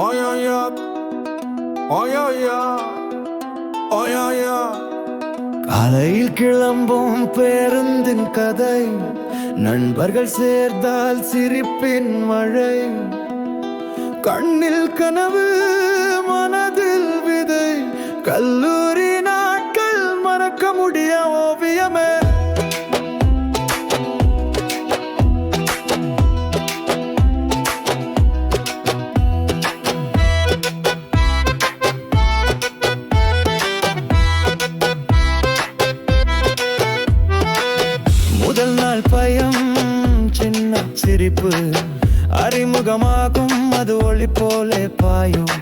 Oh yeah yeah, oh yeah yeah, oh yeah yeah. காலையில் கிளம்பும் பேருந்தின் கதை, நண்பர்கள் சேர்ந்தால் சிரிப்பின் மழை, கண்ணில் கனவு மனதில் விதை, கல்லூரி நாட்கள் மறக்க முடிய ஓவியமே. முதல் நாள் பயம், சின்ன சிரிப்பு, அறிமுகமாகும் அது ஒளி போலே பாயும்.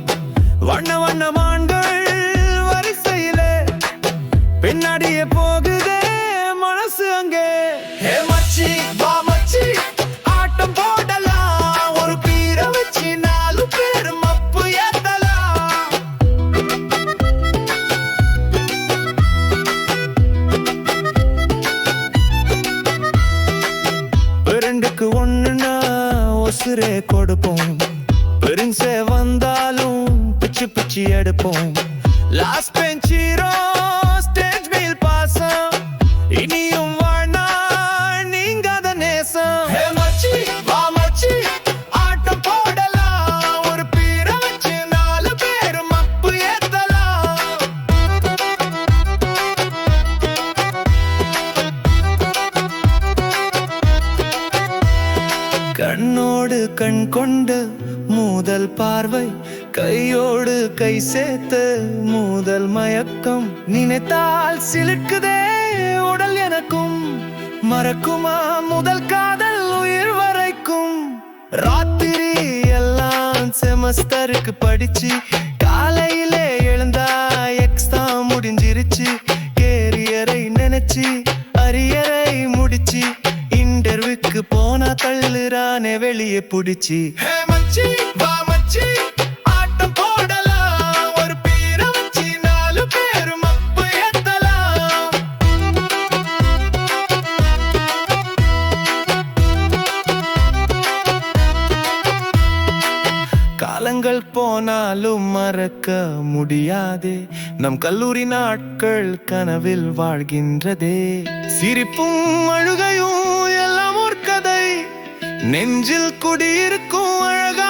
வண்ண வண்ண மான்கள் வரிசையிலே பின்னாடியே போகுதே மனசு அங்கே. ஹே மச்சி வா மச்சி, ஆட்டம் போடலாம், ஒரு பீர வச்சு 4 பேர் மப்பு ஏத்தலாம். ரெண்டுக்கு ஒண்ணுனா ஒசுரே கொடுப்போம், பெருசே வந்தாலும் பிச்சு பிச்சு எடுப்போம். லாஸ்ட் பெஞ்ச் ஹீரோ, ஸ்டேஜ் மேல் பாசம், இனியும் வாழ்னா நீங்காத நேசம். ஹே மச்சி வா மச்சி, ஆட்டம் போடலாம், ஒரு பீர வச்சு 4 பேர் மப்பு ஏத்தலாம். கண்ணோடு கண் கொண்டு முதல் பார்வை, கையோடு கை சேர்த்து முதல் மயக்கம், நினைத்தால் சிலுக்குதே உடல் எனக்கும். மறக்குமா முதல் காதல் உயிர் வரைக்கும். ராத்திரி எல்லாம் செமஸ்டருக்கு படிச்சு, காலையிலே எழுந்தா எக்ஸாம் முடிஞ்சிருச்சு. கேரியரை நினைச்சு அரியரை முடிச்சு, இன்டர்வியூக்கு போனா தள்ளுறானே வெளியே புடிச்சு. ஹே மச்சி வா மச்சி, ஆட்டம் போடலாம், ஒரு பீர வச்சு 4 பேர் மப்பு ஏத்தலாம். காலங்கள் போனாலும் மறக்க முடியாதே, நம் கல்லூரி நாட்கள் கனவில் வாழ்கின்றதே. சிரிப்பும் அழுகையும் எல்லாம் ஒரு கதை, நெஞ்சில் குடியிருக்கும் அழகா